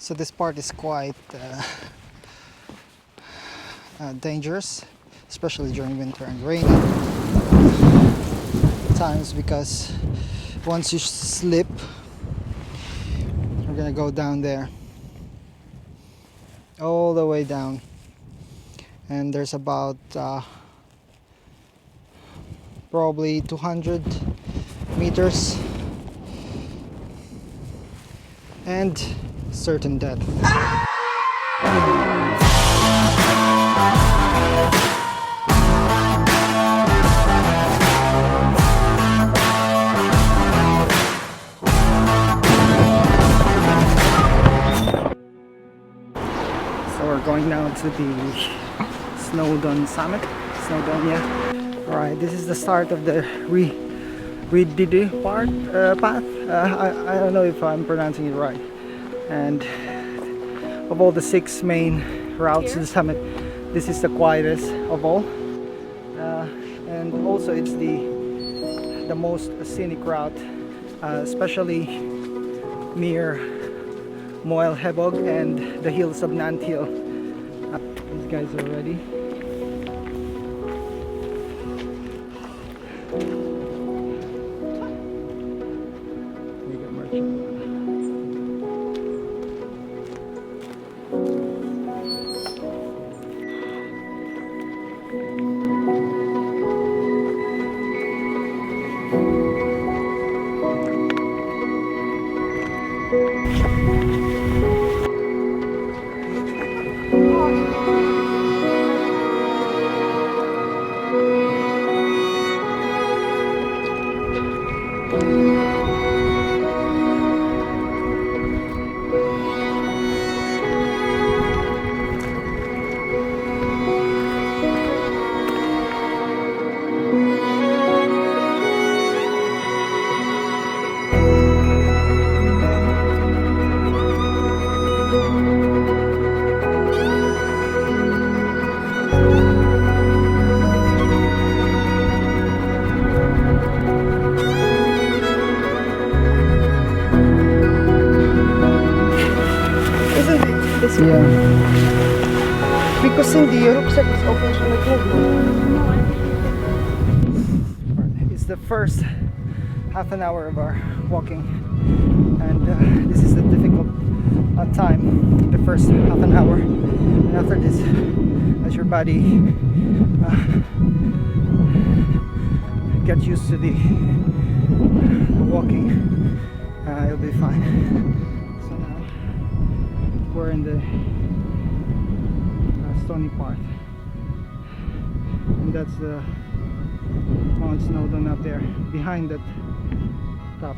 So this part is quite dangerous, especially during winter and rainy times, because once you slip, you're gonna go down there, all the way down, and there's about probably 200 meters and certain death. So we're going now to the Snowdon summit, Snowdonia. Alright, this is the start of the Rhyd Ddu path. I don't know if I'm pronouncing it right. And of all the 6 main routes to the summit, this is the quietest of all. And also it's the most scenic route, especially near Moel Hebog and the hills of Nanthill. These guys are ready. Yeah. Because in the rucksack is open from the top. It's the first half an hour of our walking, and this is the difficult time, the first half an hour. And after this, as your body gets used to the walking, it'll be fine. We're in the stony part, and that's the Mount Snowdon up there behind that top.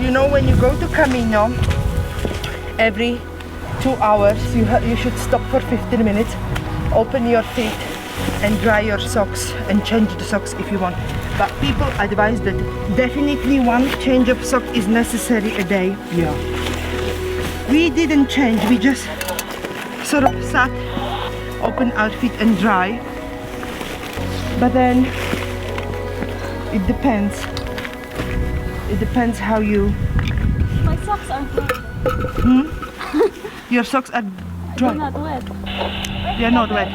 You know, when you go to Camino, every 2 hours you should stop for 15 minutes, open your feet and dry your socks and change the socks if you want. But people advise that definitely one change of sock is necessary a day. Yeah. We didn't change, we just sort of sat, open our feet and dry. But then it depends. It depends how you... My socks are dry. Your socks are dry. They're not wet. They're not wet.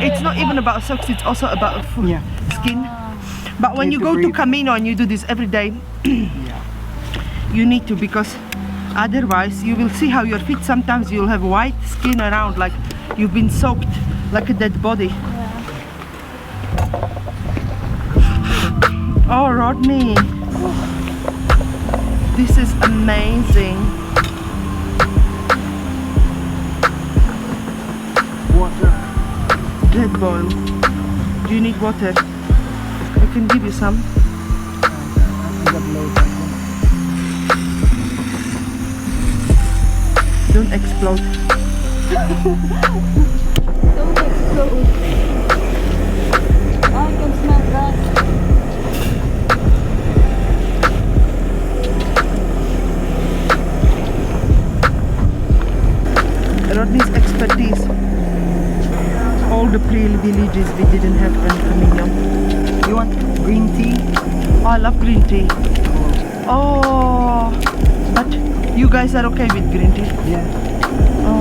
It's not even about socks, it's also about skin. But when you go to Camino and you do this every day, you need to, because otherwise you will see how your feet, sometimes you'll have white skin around, like you've been soaked like a dead body. Oh, Rodnie, this is amazing. Water. Red boil. Do you need water? I can give you some. Don't explode. Don't explode. I can smell that. Rodney's expertise. All the pre-villages we didn't have El Camino. You want green tea? Oh, I love green tea. Oh, but you guys are okay with green tea? Yeah. Oh.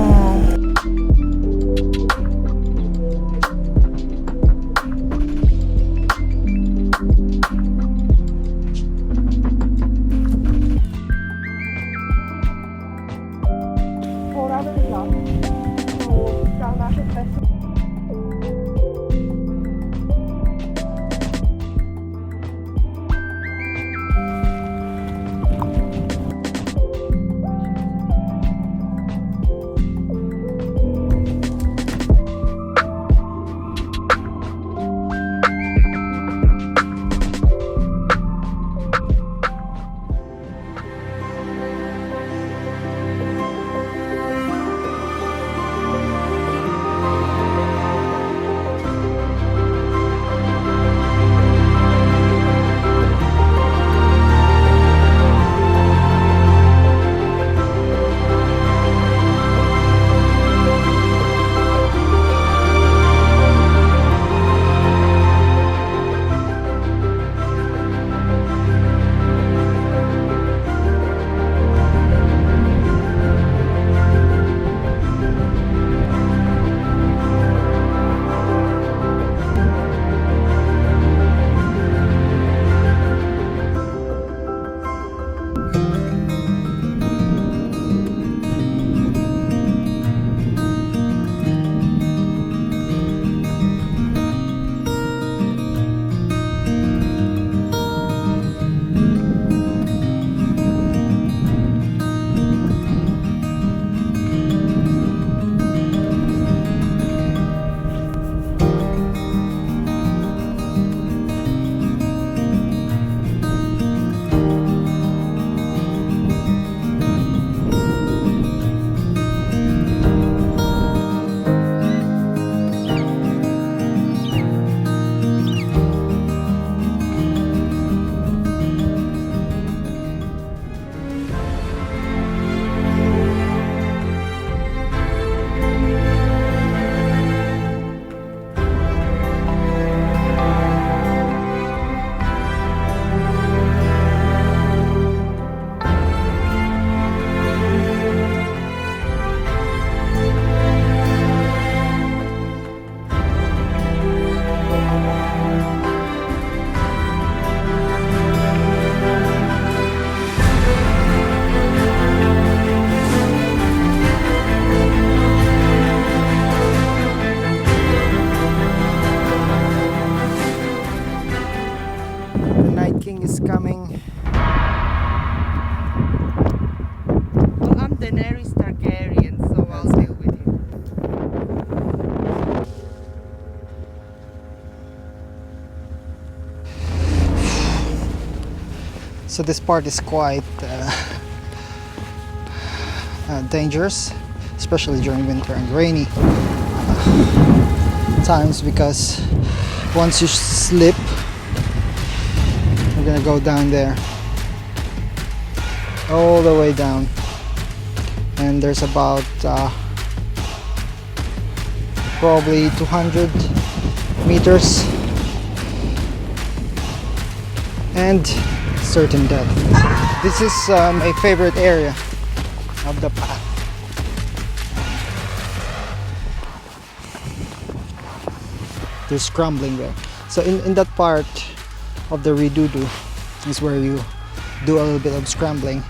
Is coming. Well, I'm Daenerys Targaryen, so I'll deal with him. So this part is quite dangerous, especially during winter and rainy times, because once you slip, we're gonna go down there, all the way down, and there's about probably 200 meters and certain death. This is my favorite area of the path. There's scrambling there. So in that part of the Rhyd Ddu is where you do a little bit of scrambling.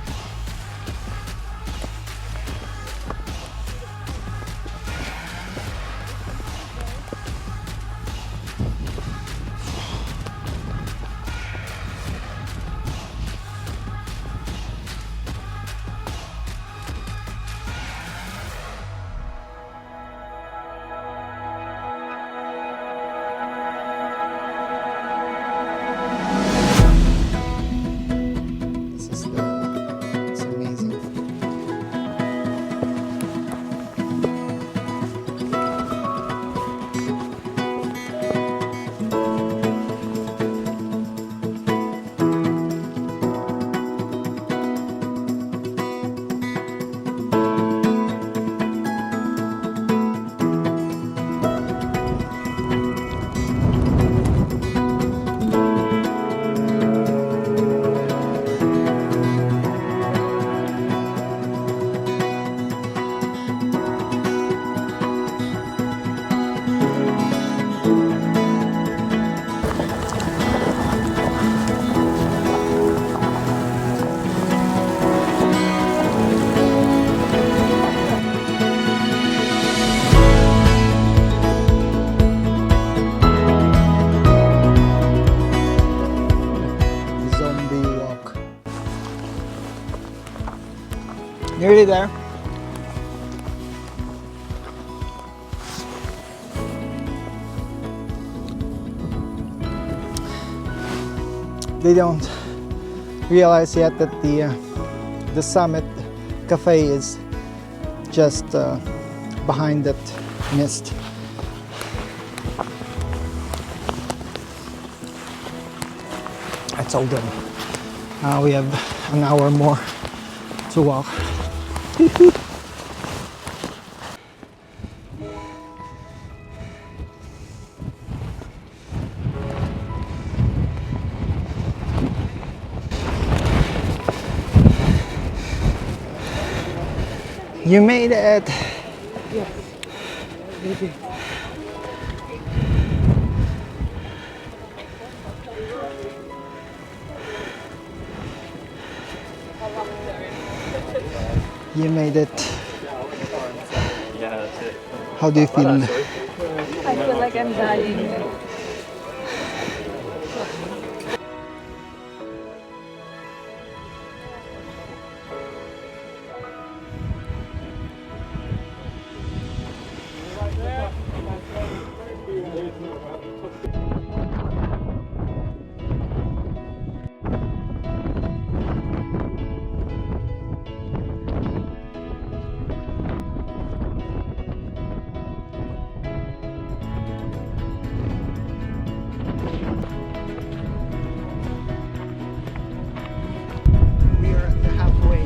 This is the really there? They don't realize yet that the summit cafe is just behind that mist. I told them we have an hour more to walk. You made it! Yes, maybe. You made it. Yeah, that's it. How do you feel? I feel like I'm dying. We are at the halfway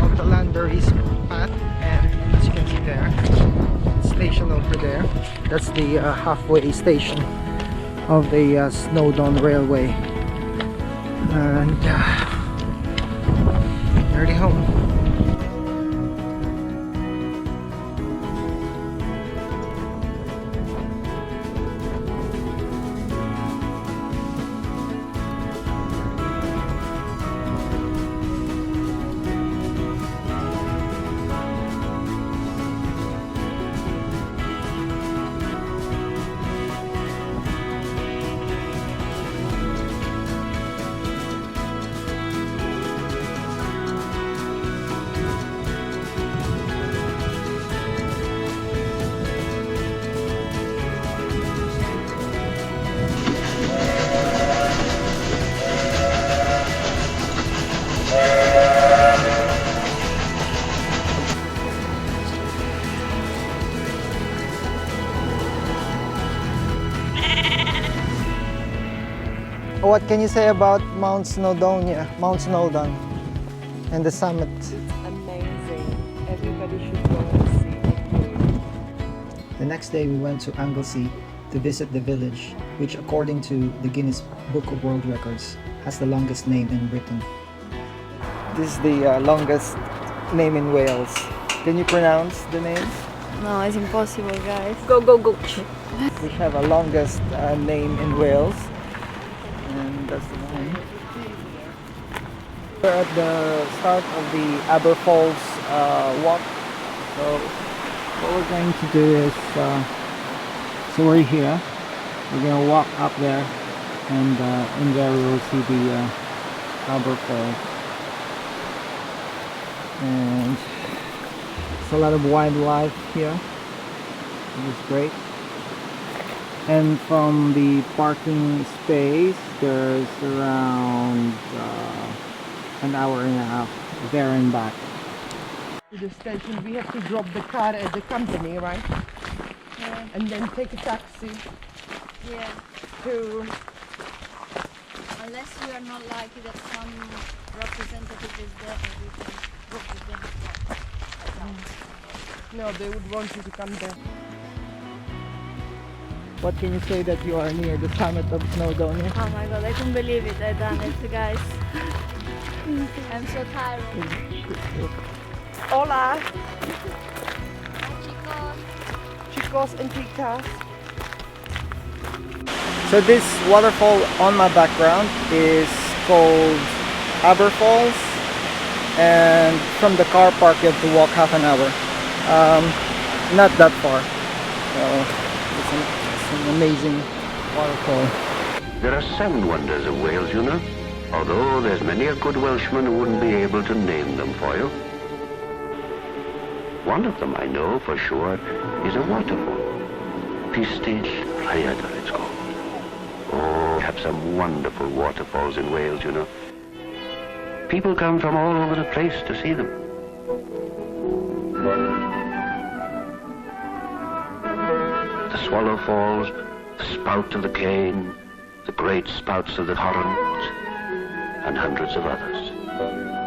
of the Llanberis path, and as you can see there, station over there, that's the halfway station of the Snowdon railway, and nearly home. What can you say about Mount Snowdonia, Mount Snowdon, and the summit? It's amazing. Everybody should go and see it. The next day we went to Anglesey to visit the village, which according to the Guinness Book of World Records has the longest name in Britain. This is the longest name in Wales. Can you pronounce the names? No, it's impossible, guys. Go, go, go. We have a longest name in Wales, and that's the one. We're at the start of the Aber Falls walk. So what we're going to do is, so we're here. We're going to walk up there, and in there we will see the Aber Falls. And it's a lot of wildlife here. It's great. And from the parking space, there's around an hour and a half there and back. To the station, we have to drop the car at the company, right? Yeah. And then take a taxi Yeah. to... Unless we are not lucky that some representative is there, we can book with them. No, they would want you to come there. What can you say that you are near the summit of Snowdonia? Oh my god, I couldn't believe it. I done it, guys. I'm so tired. Hola, Chicos. chicos and chicas. So this waterfall on my background is called Aber Falls, and from the car park you have to walk half an hour. Not that far. So it's an amazing waterfall. There are 7 wonders of Wales, you know, although there's many a good Welshman who wouldn't be able to name them for you. One of them, I know for sure, is a waterfall. Pistis Rhyd Ddu, it's called. Oh, we have some wonderful waterfalls in Wales, you know. People come from all over the place to see them. The Swallow Falls, the Spout of the Cane, the great spouts of the Torrent, and hundreds of others.